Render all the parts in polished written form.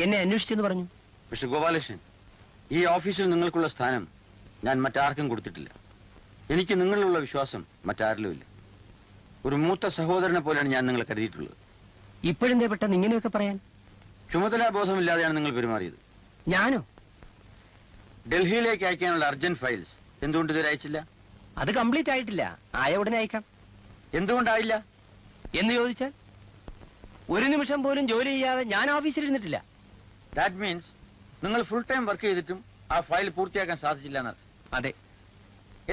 എന്നെ അന്വേഷിച്ചെന്ന് പറഞ്ഞു. മിസ്റ്റർ ഗോപാലകൃഷ്ണൻ, ഈ ഓഫീസിൽ നിങ്ങൾക്കുള്ള സ്ഥാനം ഞാൻ മറ്റാർക്കും കൊടുത്തിട്ടില്ല. എനിക്ക് നിങ്ങളിലുള്ള വിശ്വാസം മറ്റാരിലും ഇല്ല. ഒരു മൂത്ത സഹോദരനെ പോലെയാണ് ഞാൻ നിങ്ങളെ കരുതിയിട്ടുള്ളത്. ഇപ്പോഴെന്തേ പെട്ടെന്ന് ഇങ്ങനെയൊക്കെ പറയാൻ? ചുമതലാബോധമില്ലാതെയാണ് നിങ്ങൾ പെരുമാറിയത്. ഞാനോ? ഡൽഹിയിലേക്ക് അയക്കാനുള്ള അർജന്റ് ഫയൽസ് എന്തുകൊണ്ട് ഇതുവരെ അയച്ചില്ല? അത് കംപ്ലീറ്റ് ആയിട്ടില്ല. ആയ ഉടനെ അയക്കാം. എന്തുകൊണ്ടായില്ല എന്ന് ചോദിച്ചാൽ, ഒരു നിമിഷം പോലും ജോലി ചെയ്യാതെ ഞാൻ ഓഫീസിൽ ഇരുന്നിട്ടില്ല. ദാറ്റ് മീൻസ് നിങ്ങൾ ഫുൾ ടൈം വർക്ക് ചെയ്തിട്ടും ആ ഫയൽ പൂർത്തിയാക്കാൻ സാധിച്ചില്ല എന്നർത്ഥം. അതെ.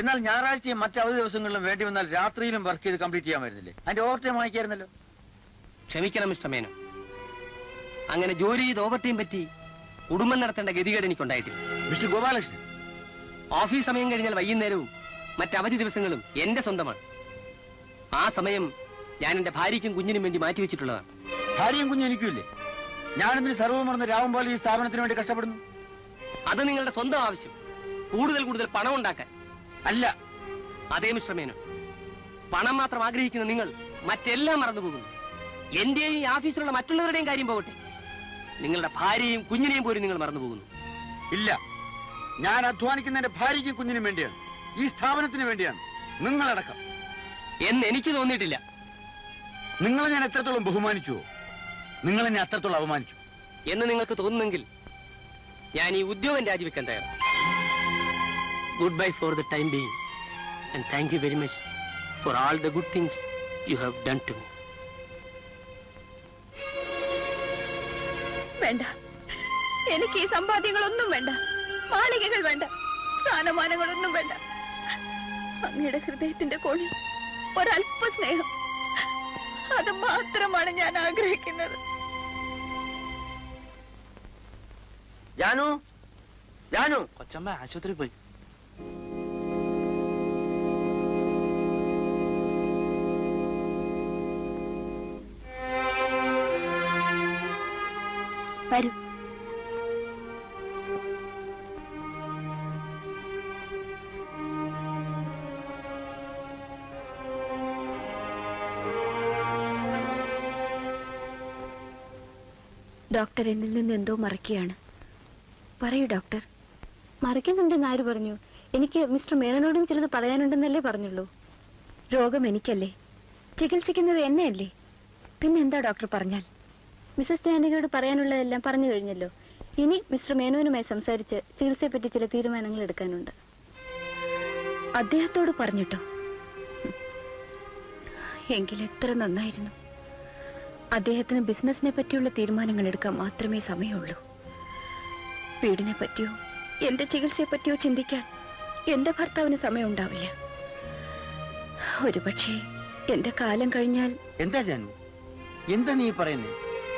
എന്നാൽ ഞായറാഴ്ചയും മറ്റ് അവധി ദിവസങ്ങളിലും വേണ്ടി വന്നാൽ രാത്രിയിലും വർക്ക് ചെയ്ത് കംപ്ലീറ്റ് ചെയ്യാൻ വരുന്നില്ലേ? അതിന്റെ ഓവർ ടൈം വാങ്ങിക്കായിരുന്നല്ലോ. ക്ഷമിക്കണം മിസ്റ്റർ മേനോൻ, അങ്ങനെ ജോലി ചെയ്ത് ഓവർ ടൈം പറ്റി കുടുംബം നടത്തേണ്ട ഗതികേട് എനിക്കുണ്ടായിട്ടില്ല. മിസ്റ്റർ ഗോപാലകൃഷ്ണൻ, ഓഫീസ് സമയം കഴിഞ്ഞാൽ വൈകുന്നേരവും മറ്റവധി ദിവസങ്ങളും എന്റെ സ്വന്തമാണ്. ആ സമയം ഞാൻ എന്റെ ഭാര്യയ്ക്കും കുഞ്ഞിനും വേണ്ടി മാറ്റിവെച്ചിട്ടുള്ളതാണ്. ഭാര്യയും കുഞ്ഞും എനിക്കുമില്ലേ? ഞാനെന്തിന് സർവ്വം മറന്ന് രാവും പോലെ ഈ സ്ഥാപനത്തിന് വേണ്ടി കഷ്ടപ്പെടുന്നു? അത് നിങ്ങളുടെ സ്വന്തം ആവശ്യം, കൂടുതൽ പണം ഉണ്ടാക്കാൻ അല്ല. അതേ മിസ്റ്റർ മേനോൻ, പണം മാത്രം ആഗ്രഹിക്കുന്ന നിങ്ങൾ മറ്റെല്ലാം മറന്നുപോകുന്നു. എന്റെയും ഈ ഓഫീസിലുള്ള മറ്റുള്ളവരുടെയും കാര്യം പോകട്ടെ, നിങ്ങളുടെ ഭാര്യയും കുഞ്ഞിനെയും പോലും നിങ്ങൾ മറന്നുപോകുന്നു. ഇല്ല, ഞാൻ അധ്വാനിക്കുന്ന എന്റെ ഭാര്യയ്ക്കും കുഞ്ഞിനും വേണ്ടിയാണ്, ഈ സ്ഥാപനത്തിന് വേണ്ടിയാണ്, നിങ്ങളടക്കം. എന്ന് എനിക്ക് തോന്നിയിട്ടില്ല. നിങ്ങളെ ഞാൻ എത്രത്തോളം ബഹുമാനിച്ചുവോ നിങ്ങൾ എന്നെ അത്രത്തോളം അപമാനിച്ചു എന്ന് നിങ്ങൾക്ക് തോന്നുന്നെങ്കിൽ ഞാൻ ഈ ഉദ്യോഗം രാജിവെക്കാൻ തയ്യാറാണ്. Good bye for the time being and thank you very much for all the good things you have done to me. വേണ്ട, എനിക്ക് ഈ സമ്പാദ്യങ്ങളൊന്നും വേണ്ട, മാളികകൾ വേണ്ട, സ്ഥാനമാനങ്ങളൊന്നും വേണ്ട. അങ്ങയുടെ ഹൃദയത്തിന്റെ കോണിൽ ഒരല്പ സ്നേഹം, അത് മാത്രമാണ് ഞാൻ ആഗ്രഹിക്കുന്നത്. ജാനു, ജാനു, കൊച്ചമ്മ ആശുപത്രി പോയി. വരൂ. ഡോക്ടർ എന്നിൽ നിന്ന് എന്തോ മറക്കുകയാണ്. പറയൂ ഡോക്ടർ. മറക്കുന്നുണ്ടെന്ന് ആര് പറഞ്ഞു? എനിക്ക് മിസ്റ്റർ മേനോനോടും ചിലത് പറയാനുണ്ടെന്നല്ലേ പറഞ്ഞുള്ളൂ. രോഗം എനിക്കല്ലേ, ചികിത്സിക്കുന്നത് എന്നെയല്ലേ? പിന്നെന്താ ഡോക്ടർ പറഞ്ഞാൽ? മിസ്സസ് ജാനകിയോട് പറയാനുള്ളതെല്ലാം പറഞ്ഞു കഴിഞ്ഞല്ലോ. ഇനി മിസ്റ്റർ മേനോനുമായി സംസാരിച്ച് ചികിത്സയെപ്പറ്റി ചില തീരുമാനങ്ങൾ എടുക്കാനുണ്ട്. അദ്ദേഹത്തോട് പറഞ്ഞിട്ടോ? എങ്കിലെത്ര നന്നായിരുന്നു. അദ്ദേഹത്തിന് ബിസിനസിനെ പറ്റിയുള്ള തീരുമാനങ്ങൾ എടുക്കാൻ മാത്രമേ സമയമുള്ളൂ. വീടിനെ പറ്റിയോ എന്റെ ചികിത്സയെ പറ്റിയോ ചിന്തിക്കാൻ എന്റെ ഭർത്താവിന് സമയം ഉണ്ടാവില്ല. ഒരുപക്ഷെ എന്റെ കാലം കഴിഞ്ഞാൽ. എന്താ ജാനു, എന്താ നീ പറയുന്നേ?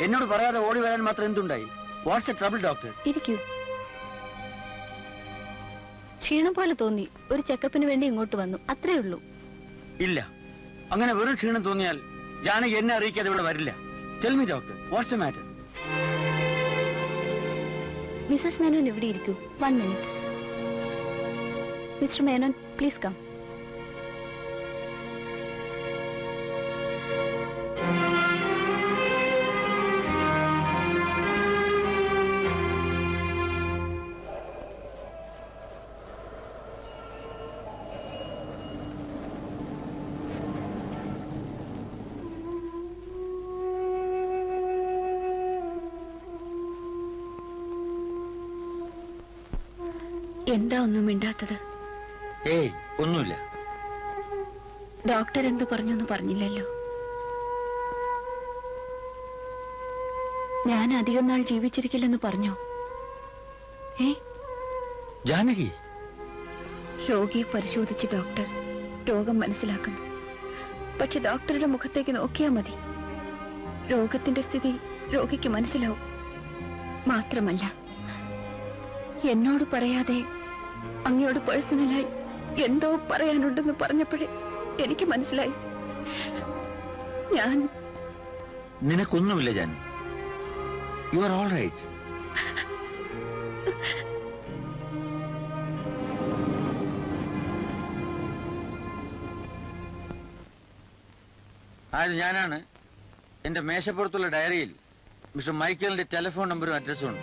എന്നോട് പറയാതെ ഓടി വരാൻ മാത്രം എന്തുണ്ടായി? What's a trouble doctor? ഇരിക്കൂ. ക്ഷീണം പോലെ തോന്നി, ഒരു ചെക്കപ്പിന് വേണ്ടി ഇങ്ങോട്ട് വന്നു, അത്രേ ഉള്ളൂ. ഇല്ല, അങ്ങനെ വെറും ക്ഷീണം തോന്നിയാൽ ജാനകി എന്നെ അറിയിക്കാതെ ഇവിടെ വരില്ല. Tell me doctor, what's the matter? Mrs Menon ഇവിടെ ഇരിക്കൂ. 1 minute. Mr Menon, please come. എന്താ ഒന്നും മിണ്ടാത്തത്? ഏയ്, ഒന്നുമില്ല. ഡോക്ടർ എന്തു പറഞ്ഞൊന്നും പറഞ്ഞില്ലല്ലോ. ഞാൻ അധികം നാൾ ജീവിച്ചിരിക്കില്ലെന്ന് പറഞ്ഞോ? ജാനകി? രോഗിയെ പരിശോധിച്ച് ഡോക്ടർ രോഗം മനസ്സിലാക്കുന്നു. പക്ഷെ ഡോക്ടറുടെ മുഖത്തേക്ക് നോക്കിയാൽ മതി, രോഗത്തിന്റെ സ്ഥിതി രോഗിക്ക് മനസ്സിലാവും. മാത്രമല്ല, എന്നോട് പറയാതെ അങ്ങയോട് പേഴ്സണലായി എന്തോ പറയാനുണ്ടെന്ന് പറഞ്ഞപ്പോഴേ എനിക്ക് മനസ്സിലായി. ഞാൻ നിനക്കൊന്നുമില്ല Janu, you are all right. ആയത് ഞാനാണ് എന്റെ മേശപ്പുറത്തുള്ള ഡയറിയിൽ മിസ്റ്റർ മൈക്കലിന്റെ ടെലിഫോൺ നമ്പറും അഡ്രസ്സും ഉണ്ട്.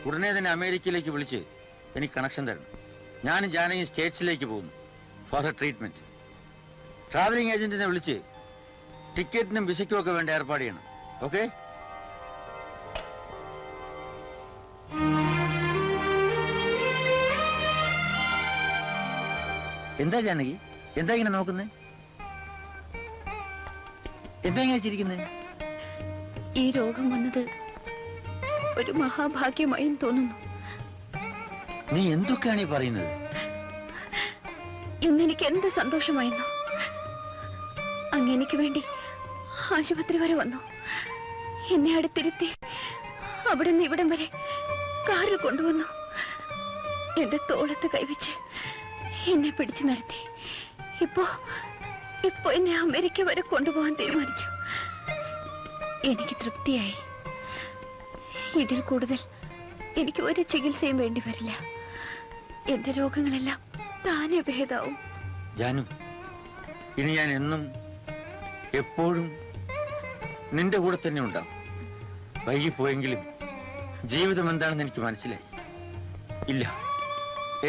ഉടനെ തന്നെ അമേരിക്കയിലേക്ക് വിളിച്ച് എനിക്ക് കണക്ഷൻ തരണം. ഞാനും ജാനകിയും സ്റ്റേറ്റ്സിലേക്ക് പോകുന്നു ഫോർ ഹർ ട്രീറ്റ്മെന്റ്. ട്രാവലിംഗ് ഏജന്റിനെ വിളിച്ച് ടിക്കറ്റിനും വിസയ്ക്കും ഒക്കെ വേണ്ട ഏർപ്പാട് ചെയ്യണം. ഓക്കെ? എന്താ ജാനകി, എന്താ ഇങ്ങനെ നോക്കുന്നേ? എന്താ ഇങ്ങനെ ചിരിക്കുന്നേ? ഈ രോഗം വന്നത് ഒരു മഹാഭാഗ്യമായും തോന്നുന്നു. നീ എന്തൊക്കെയാണ് ഈ പറയുന്നത്? ഇന്നെനിക്ക് എന്ത് സന്തോഷമായിരുന്നു. അങ്ങെനിക്ക് വേണ്ടി ആശുപത്രി വരെ വന്നു. എന്നെ അടുത്തിരുത്തി അവിടെ നിന്ന് ഇവിടം വരെ കാറിൽ കൊണ്ടുവന്നു. എന്റെ തോളത്ത് കൈവച്ച് എന്നെ പിടിച്ചു നടത്തി. ഇപ്പോ എന്നെ അമേരിക്ക വരെ കൊണ്ടുപോകാൻ തീരുമാനിച്ചു. എനിക്ക് തൃപ്തിയായി. ഇതിൽ കൂടുതൽ എനിക്ക് ഒരു ചികിത്സയും വേണ്ടി വരില്ല. എന്റെ രോഗങ്ങളെല്ലാം താനെ ഭേദാവും. ജാനു, ഇനി ഞാൻ എന്നും എപ്പോഴും നിന്റെ കൂടെ തന്നെ ഉണ്ടാവും. വൈകിപ്പോയെങ്കിലും ജീവിതം എന്താണെന്ന് എനിക്ക് മനസ്സിലായി. ഇല്ല,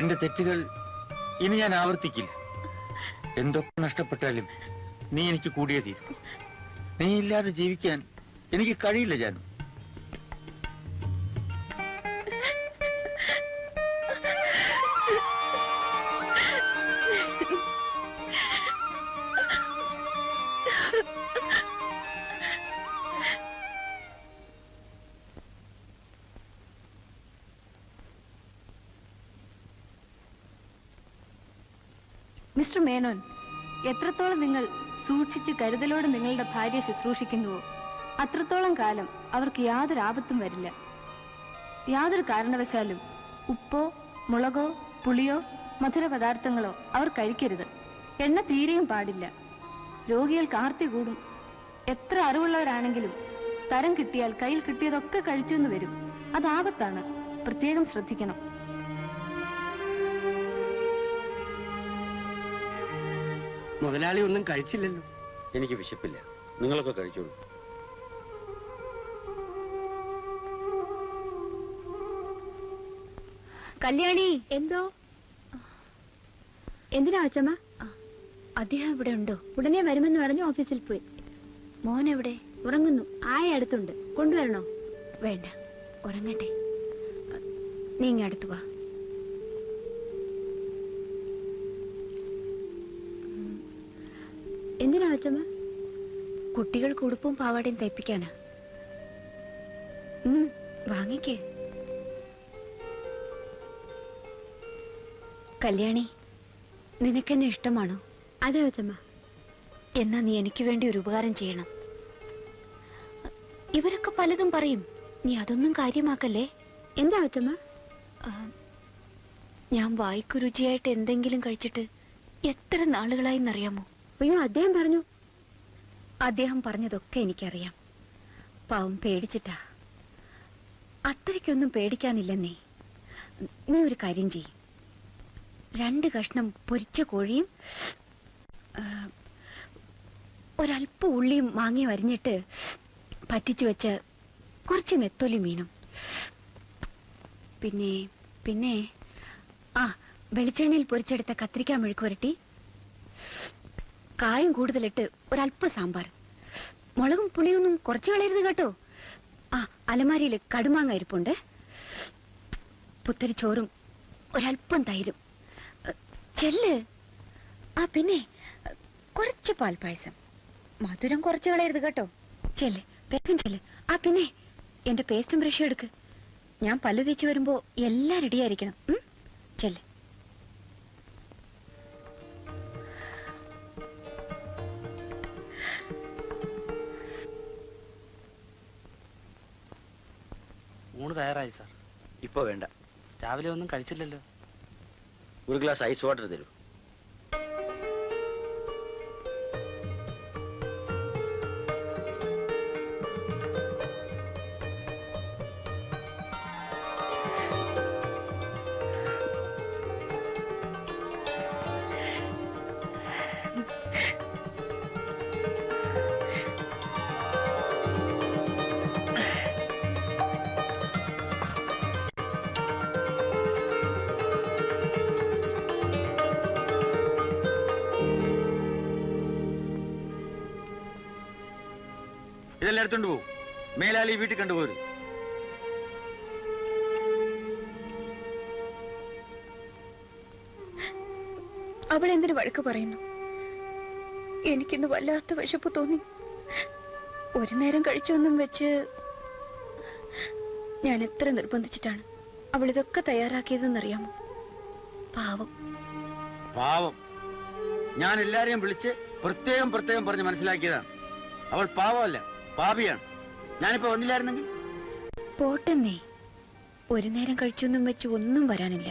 എന്റെ തെറ്റുകൾ ഇനി ഞാൻ ആവർത്തിക്കില്ല. എന്തൊക്കെ നഷ്ടപ്പെട്ടാലും നീ എനിക്ക് കൂടിയേ തീരും. നീ ഇല്ലാതെ ജീവിക്കാൻ എനിക്ക് കഴിയില്ല ജാനു. മിസ്റ്റർ മേനോൻ, എത്രത്തോളം നിങ്ങൾ സൂക്ഷിച്ച് കരുതലോടെ നിങ്ങളുടെ ഭാര്യയെ ശുശ്രൂഷിക്കുന്നുവോ അത്രത്തോളം കാലം അവർക്ക് യാതൊരു ആപത്തും വരില്ല. യാതൊരു കാരണവശാലും ഉപ്പോ മുളകോ പുളിയോ മധുര പദാർത്ഥങ്ങളോ അവർ കഴിക്കരുത്. എണ്ണ തീരെയും പാടില്ല. രോഗികൾക്ക് ആർത്തി കൂടും. എത്ര അറിവുള്ളവരാണെങ്കിലും തരം കിട്ടിയാൽ കയ്യിൽ കിട്ടിയതൊക്കെ കഴിച്ചു എന്ന് വരും. അത് ആപത്താണ്. പ്രത്യേകം ശ്രദ്ധിക്കണം. മുതലാളി ഒന്നും കഴിച്ചില്ലല്ലോ. എനിക്ക് വിശപ്പില്ല. നിങ്ങളൊക്കെ കഴിച്ചോളൂ. കല്യാണി, എന്തോ? എന്തിനാ അച്ഛമ്മ? അദ്ദേഹം ഇവിടെ ഉണ്ടോ? ഉടനെ വരുമെന്ന് പറഞ്ഞു ഓഫീസിൽ പോയി. മോൻ എവിടെ? ഉറങ്ങുന്നു. ആയ അടുത്തുണ്ട്. കൊണ്ടുവരണോ? വേണ്ട, ഉറങ്ങട്ടെ. നീ ഇങ്ങ് അടുത്ത് വാ. എന്തിനാ അച്ഛമ്മ? കുട്ടികൾക്ക് ഉടുപ്പും പാവാടയും തയ്പ്പിക്കാനാ. വാങ്ങിക്കേ. കല്യാണി, നിനക്കെന്നെ ഇഷ്ടമാണോ? അതെ അച്ഛമ്മ. എന്നാ നീ എനിക്ക് വേണ്ടി ഒരു ഉപകാരം ചെയ്യണം. ഇവരൊക്കെ പലതും പറയും, നീ അതൊന്നും കാര്യമാക്കല്ലേ. എന്താ അച്ഛമ്മ? ഞാൻ വായിക്കു രുചിയായിട്ട് എന്തെങ്കിലും കഴിച്ചിട്ട് എത്ര നാളുകളായിന്നറിയാമോ? അയ്യോ, അദ്ദേഹം പറഞ്ഞു. അദ്ദേഹം പറഞ്ഞതൊക്കെ എനിക്കറിയാം. പാവം പേടിച്ചിട്ടാ. അത്രയ്ക്കൊന്നും പേടിക്കാനില്ലെന്നേ. നീ ഒരു കാര്യം ചെയ്യും. 2 കഷ്ണം പൊരിച്ച കോഴിയും ഒരല്പ ഉള്ളിയും മാങ്ങയും അരിഞ്ഞിട്ട് പറ്റിച്ചു വെച്ച് കുറച്ച് നെത്തോലി മീനും, പിന്നെ വെളിച്ചെണ്ണയിൽ പൊരിച്ചെടുത്ത കത്തിരിക്ക മെഴുക്കുവരട്ടി, കായും കൂടുതലിട്ട് ഒരല്പ സാമ്പാർ. മുളകും പുളിയൊന്നും കുറച്ച് കളയരുത് കേട്ടോ. അലമാരിയിൽ കടുമാങ്ങ ഇരിപ്പുണ്ട്. പുത്തരി ചോറും ഒരല്പം തൈരും. ചെല്ല്. പിന്നെ കുറച്ച് പാൽപ്പായസം. മധുരം കുറച്ച് കളയരുത് കേട്ടോ. ചെല്ല്, വേഗം ചെല്ല്. പിന്നെ എന്റെ പേസ്റ്റും ബ്രഷും എടുക്ക്. ഞാൻ പല്ല് തേച്ച് വരുമ്പോ എല്ലാം റെഡിയായിരിക്കണം. ചെല്ല്. ഊണ് തയ്യാറായി സാർ. ഇപ്പൊ വേണ്ട. രാവിലെ ഒന്നും കഴിച്ചില്ലല്ലോ. ഒരു ഗ്ലാസ് ഐസ് വാട്ടർ തരൂ. ഇതെല്ലാം എടുത്തോണ്ട് പോകും. മേലാലി വീട്ടിൽ കണ്ടുപോരും. അവൾ എന്തിനു വഴക്ക് പറയുന്നു? എനിക്കിന്ന് വല്ലാത്ത വിശപ്പ് തോന്നി. ഒരു നേരം കഴിച്ചൊന്നും വെച്ച് ഞാൻ എത്ര നിർബന്ധിച്ചിട്ടാണ് അവൾ ഇതൊക്കെ തയ്യാറാക്കിയതെന്നറിയാമോ? പാവം. പാവം. ഞാൻ എല്ലാരെയും വിളിച്ച് പ്രത്യേകം പറഞ്ഞ് മനസ്സിലാക്കിയതാണ്. അവൾ പാവമല്ല, പാപിയാണ്. ഞാനിപ്പോ വന്നില്ലായിരുന്നെങ്കിൽ. പോട്ടെന്നേ, ഒരു നേരം കഴിച്ചൊന്നും വെച്ച് ഒന്നും വരാനില്ല.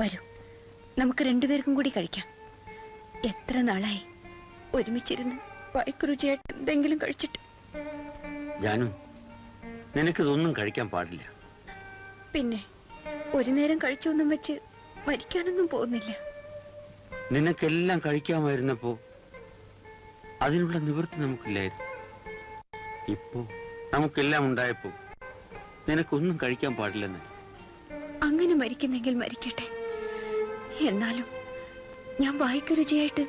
വരൂ, നമുക്ക് രണ്ടുപേർക്കും കൂടി കഴിക്കാം. എത്ര നാളായി ഒരുമിച്ചിരുന്ന് വായ്ക്ക് രുചിയായിട്ട് എന്തെങ്കിലും കഴിച്ചിട്ട്. ജാനു, നിനക്കിതൊന്നും കഴിക്കാൻ പാടില്ല. പിന്നെ ഒരു നേരം കഴിച്ചൊന്നും വെച്ച് മരിക്കാനൊന്നും പോകുന്നില്ല. നിനക്കെല്ലാം കഴിക്കാമായിരുന്നപ്പോ അതിനുള്ള നിവൃത്തി നമുക്കില്ലായിരുന്നു. ഇപ്പോ നമുക്കെല്ലാം ഉണ്ടായപ്പോ നിനക്കൊന്നും കഴിക്കാൻ പാടില്ലെന്ന്. അങ്ങനെ മരിക്കുന്നെങ്കിൽ മരിക്കട്ടെ. എന്നാലും ഞാൻ വായ്ക്ക് രുചിയായിട്ട്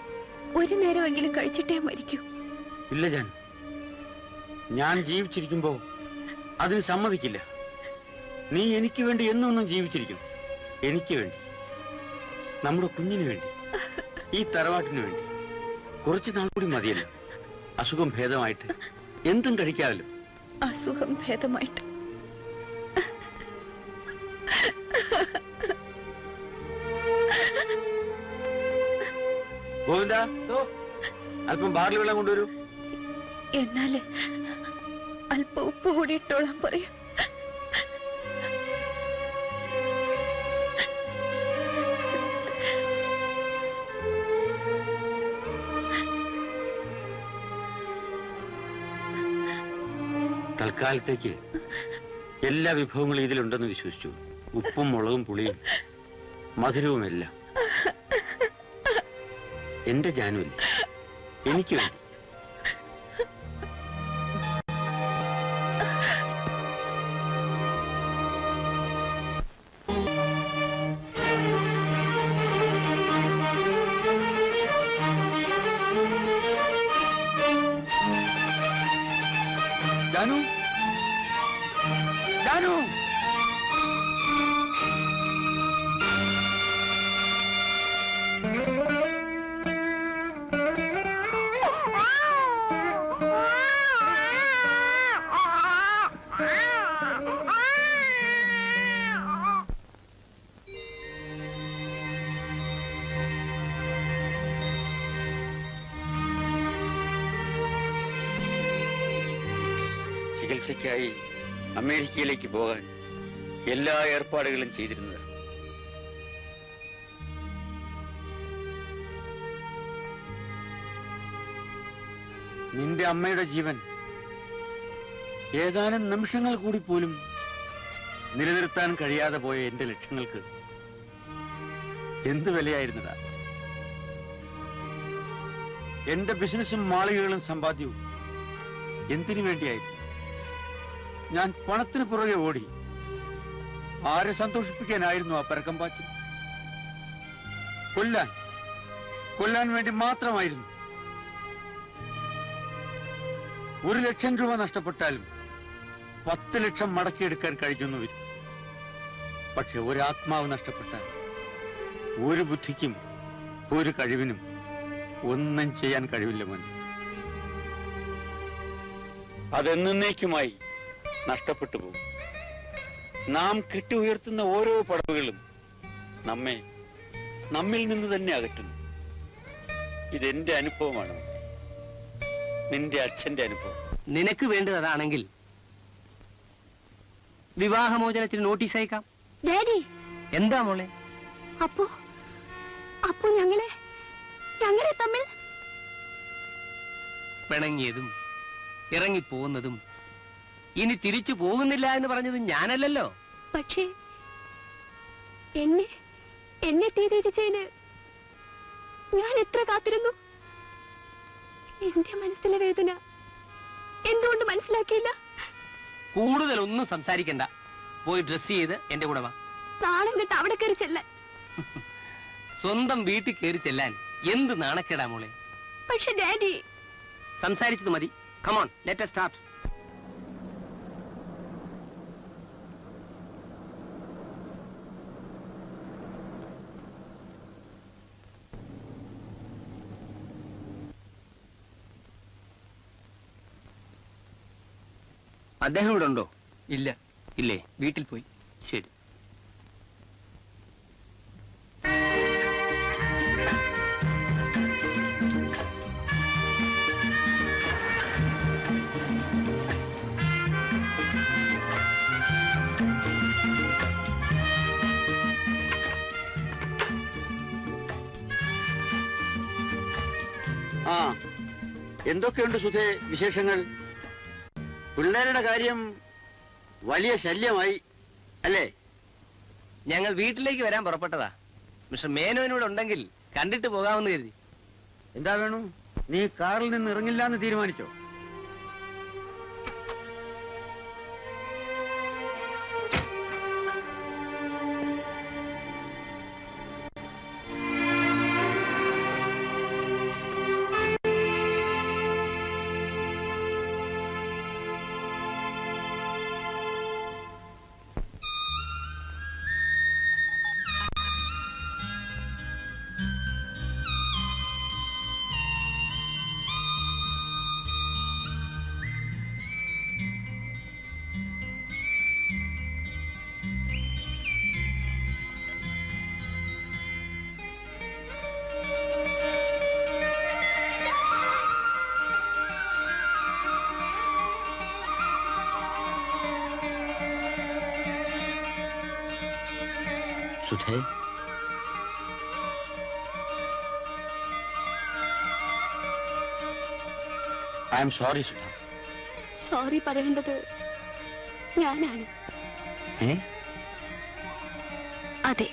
ഒരു നേരമെങ്കിലും കഴിച്ചിട്ടേ മരിക്കൂ. ഇല്ല ജാൻ, ഞാൻ ജീവിച്ചിരിക്കുമ്പോ അതിന് സമ്മതിക്കില്ല. നീ എനിക്ക് വേണ്ടി എന്നൊന്നും ജീവിച്ചിരിക്കണം. എനിക്ക് വേണ്ടി, നമ്മുടെ കുഞ്ഞിന് വേണ്ടി, ഈ തറവാട്ടിന് വേണ്ടി. കുറച്ചു നാൾ കൂടി മതിയല്ലോ. അസുഖം ഭേദമായിട്ട് എന്തും കഴിക്കാമല്ലോ. അസുഖം ഭേദമായിട്ട് ഗോവിന്ദ, അല്പം ബാർലി വെള്ളം കൊണ്ടുവരൂ. എന്നാല് അല്പം ഉപ്പ് കൂടി ഇട്ടോളാൻ പറയാം. തൽക്കാലത്തേക്ക് എല്ലാ വിഭവങ്ങളും ഇതിലുണ്ടെന്ന് വിശ്വസിച്ചു. ഉപ്പും മുളകും പുളിയും മധുരവുമെല്ലാം. എന്റെ ജാനുവല്ലേ, എനിക്ക് വേണ്ടി. ജാനു, ജാനു, ചികിത്സയ്ക്കായി അമേരിക്കയിലേക്ക് പോകാൻ എല്ലാ ഏർപ്പാടുകളും ചെയ്തിരുന്നത്. നിന്റെ അമ്മയുടെ ജീവൻ ഏതാനും നിമിഷങ്ങൾ കൂടി പോലും നിലനിർത്താൻ കഴിയാതെ പോയ എന്റെ ലക്ഷ്യങ്ങൾക്ക് എന്ത് വിലയായിരുന്നതാ? എന്റെ ബിസിനസ്സും മാളികകളും സമ്പാദ്യവും എന്തിനു വേണ്ടിയായിരുന്നു? ഞാൻ പണത്തിന് പുറകെ ഓടി. ആരെ സന്തോഷിപ്പിക്കാനായിരുന്നു ആ പരക്കം പാച്ചിൽ? കൊല്ലാൻ വേണ്ടി മാത്രമായിരുന്നു. 1,00,000 രൂപ നഷ്ടപ്പെട്ടാലും 10 ലക്ഷം മടക്കിയെടുക്കാൻ കഴിഞ്ഞെന്ന് വരും. പക്ഷെ ഒരാത്മാവ് നഷ്ടപ്പെട്ടാൽ ഒരു ബുദ്ധിക്കും ഒരു കഴിവിനും ഒന്നും ചെയ്യാൻ കഴിവില്ല മോനെ. അതെന്നേക്കുമായി നഷ്ടപ്പെട്ടു പോകും. നാം കെട്ടി ഉയർത്തുന്ന ഓരോ പടവുകളും നമ്മിൽ നിന്ന് തന്നെ അകറ്റുന്നു. ഇതെന്റെ അനുഭവമാണ്, നിന്റെ അച്ഛന്റെ അനുഭവം. നിനക്ക് വേണ്ടത് അതാണെങ്കിൽ വിവാഹമോചനത്തിന് നോട്ടീസ് അയക്കാം. ഡാഡി, എന്താ മോളെ? അപ്പോ ഞങ്ങളെ തമ്മിൽ പിണങ്ങിയതും ഇറങ്ങിപ്പോകുന്നതും ഇനി തിരിച്ചു പോകുന്നില്ല എന്ന് പറഞ്ഞത് ഞാനല്ലല്ലോ. പക്ഷേ എന്നെ തീരുമാനിച്ചതിന് ഞാൻ എത്ര കാത്തിരുന്നു. എന്റെ മനസ്സിലെ വേദന എന്തുകൊണ്ട് മനസ്സിലാക്കിയില്ല? കൂടുതലൊന്നും സംസാരിക്കണ്ട. പോയി ഡ്രസ് ചെയ്ത് എന്റെ കൂടെ വാ. നാണം കെട്ട് അവിടെ കയറി ചെല്ലാൻ. സ്വന്തം വീട്ടിൽ കയറി ചെല്ലാൻ എന്ത് നാണക്കേടാ മോളെ. പക്ഷെ ഡാഡി, സംസാരിച്ചത് മതി. Come on, let us start. അദ്ദേഹം ഇവിടെ ഉണ്ടോ? ഇല്ല, ഇല്ലേ? വീട്ടിൽ പോയി. ശരി. ആ, എന്തൊക്കെയുണ്ട് സുധേ വിശേഷങ്ങൾ? പിള്ളേരുടെ കാര്യം വലിയ ശല്യമായി അല്ലേ? ഞങ്ങൾ വീട്ടിലേക്ക് വരാൻ പുറപ്പെട്ടതാ. മിസ്റ്റർ മേനോനിവിടെ ഉണ്ടെങ്കിൽ കണ്ടിട്ട് പോകാമെന്ന് കരുതി. എന്താ വേണു, നീ കാറിൽ നിന്ന് ഇറങ്ങില്ല എന്ന് തീരുമാനിച്ചോ? സുധേ, I am sorry Sudha. Sorry പറയേണ്ടത് ഞാനാണ്. ഏ? അതെ,